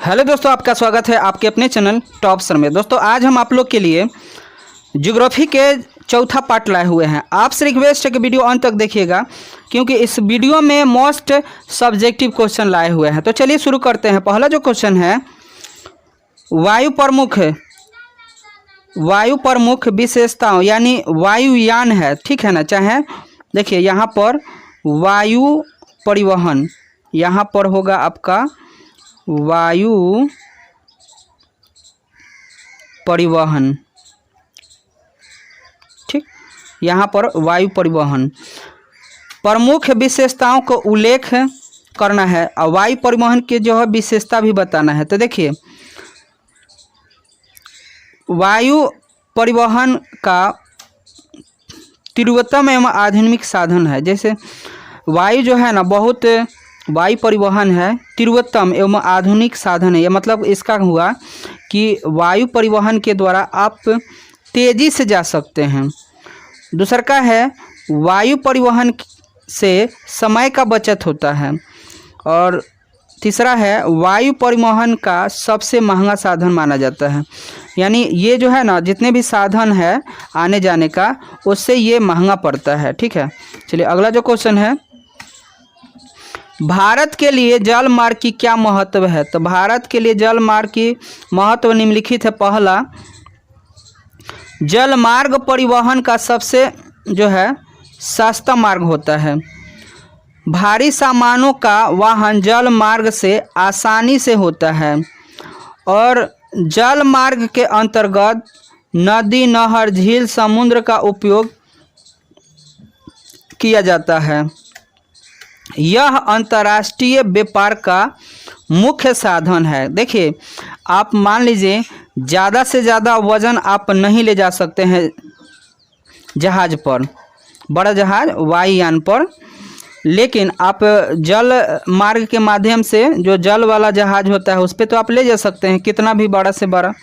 Hello दोस्तों, आपका स्वागत है आपके अपने चैनल टॉप सर में। दोस्तों आज हम आप लोग के लिए ज्योग्राफी के चौथा पार्ट लाए हुए हैं। आपसे रिक्वेस्ट है कि वीडियो अंत तक देखिएगा, क्योंकि इस वीडियो में मोस्ट सब्जेक्टिव क्वेश्चन लाए हुए हैं। तो चलिए शुरू करते हैं। पहला जो क्वेश्चन है, वायु प्रमुख विशेषताओं यानी वायुयान है, ठीक है ना। चाहे देखिए यहाँ पर वायु परिवहन, यहाँ पर होगा आपका वायु परिवहन, ठीक। यहाँ पर वायु परिवहन प्रमुख विशेषताओं को उल्लेख करना है और वायु परिवहन के जो है विशेषता भी बताना है। तो देखिए वायु परिवहन का तीव्रतम एवं आधुनिक साधन है। जैसे वायु जो है ना, बहुत वायु परिवहन है, तीव्रतम एवं आधुनिक साधन है। यह मतलब इसका हुआ कि वायु परिवहन के द्वारा आप तेज़ी से जा सकते हैं। दूसरा का है वायु परिवहन से समय का बचत होता है। और तीसरा है वायु परिवहन का सबसे महंगा साधन माना जाता है। यानी ये जो है ना, जितने भी साधन है आने जाने का, उससे ये महंगा पड़ता है, ठीक है। चलिए अगला जो क्वेश्चन है, भारत के लिए जल मार्ग की क्या महत्व है। तो भारत के लिए जल मार्ग की महत्व निम्नलिखित है। पहला, जल मार्ग परिवहन का सबसे जो है सस्ता मार्ग होता है। भारी सामानों का वाहन जल मार्ग से आसानी से होता है। और जल मार्ग के अंतर्गत नदी, नहर, झील, समुद्र का उपयोग किया जाता है। यह अंतर्राष्ट्रीय व्यापार का मुख्य साधन है। देखिए आप मान लीजिए ज़्यादा से ज़्यादा वज़न आप नहीं ले जा सकते हैं जहाज़ पर, बड़ा जहाज़ वायुयान पर, लेकिन आप जल मार्ग के माध्यम से जो जल वाला जहाज़ होता है उस पर तो आप ले जा सकते हैं, कितना भी बड़ा से बड़ा।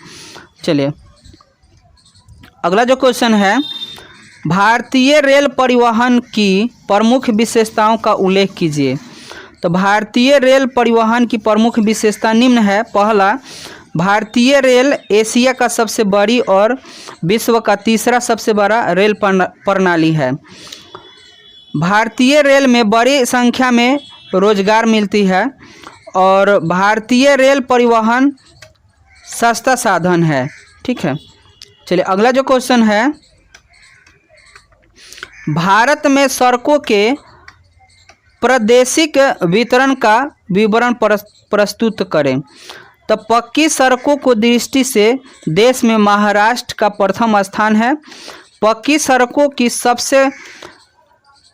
चलिए अगला जो क्वेश्चन है, भारतीय रेल परिवहन की प्रमुख विशेषताओं का उल्लेख कीजिए। तो भारतीय रेल परिवहन की प्रमुख विशेषता निम्न है। पहला, भारतीय रेल एशिया का सबसे बड़ी और विश्व का तीसरा सबसे बड़ा रेल प्रणाली है। भारतीय रेल में बड़ी संख्या में रोजगार मिलती है और भारतीय रेल परिवहन सस्ता साधन है, ठीक है। चलिए अगला जो क्वेश्चन है, भारत में सड़कों के प्रादेशिक वितरण का विवरण प्रस्तुत करें। तो पक्की सड़कों को दृष्टि से देश में महाराष्ट्र का प्रथम स्थान है। पक्की सड़कों की सबसे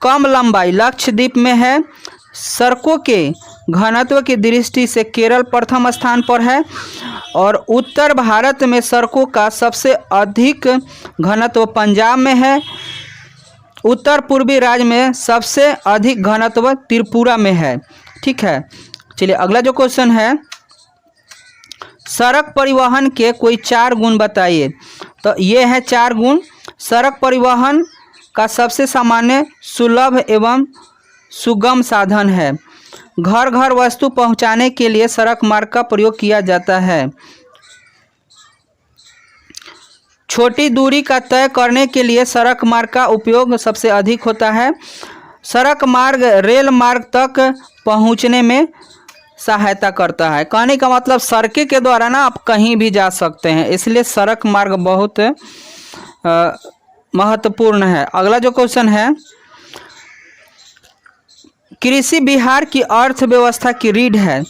कम लंबाई लक्षद्वीप में है। सड़कों के घनत्व की दृष्टि से केरल प्रथम स्थान पर है। और उत्तर भारत में सड़कों का सबसे अधिक घनत्व पंजाब में है। उत्तर पूर्वी राज्य में सबसे अधिक घनत्व त्रिपुरा में है, ठीक है। चलिए अगला जो क्वेश्चन है, सड़क परिवहन के कोई 4 गुण बताइए। तो ये है 4 गुण। सड़क परिवहन का सबसे सामान्य, सुलभ एवं सुगम साधन है। घर घर वस्तु पहुंचाने के लिए सड़क मार्ग का प्रयोग किया जाता है। छोटी दूरी का तय करने के लिए सड़क मार्ग का उपयोग सबसे अधिक होता है। सड़क मार्ग रेल मार्ग तक पहुंचने में सहायता करता है। कहने का मतलब सड़कें के द्वारा ना आप कहीं भी जा सकते हैं, इसलिए सड़क मार्ग बहुत महत्वपूर्ण है। अगला जो क्वेश्चन है, कृषि बिहार की अर्थव्यवस्था की रीढ़ है।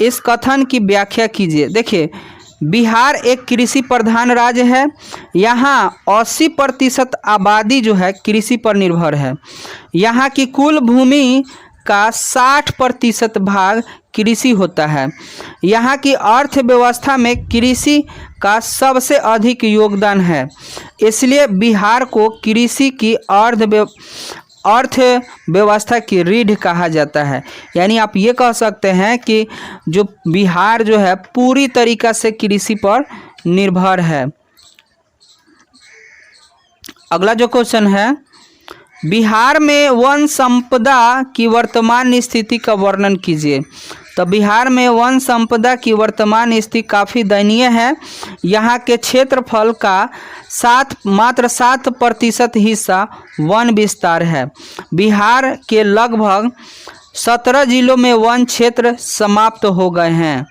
इस कथन की व्याख्या कीजिए। देखिए बिहार एक कृषि प्रधान राज्य है। यहाँ 80% आबादी जो है कृषि पर निर्भर है। यहाँ की कुल भूमि का 60% भाग कृषि होता है। यहाँ की अर्थव्यवस्था में कृषि का सबसे अधिक योगदान है। इसलिए बिहार को कृषि की अर्थव्यवस्था की रीढ़ कहा जाता है। यानी आप ये कह सकते हैं कि जो बिहार जो है पूरी तरीक़ा से कृषि पर निर्भर है। अगला जो क्वेश्चन है, बिहार में वन संपदा की वर्तमान स्थिति का वर्णन कीजिए। तो बिहार में वन संपदा की वर्तमान स्थिति काफ़ी दयनीय है। यहाँ के क्षेत्रफल का मात्र 7% हिस्सा वन विस्तार है। बिहार के लगभग 17 जिलों में वन क्षेत्र समाप्त हो गए हैं।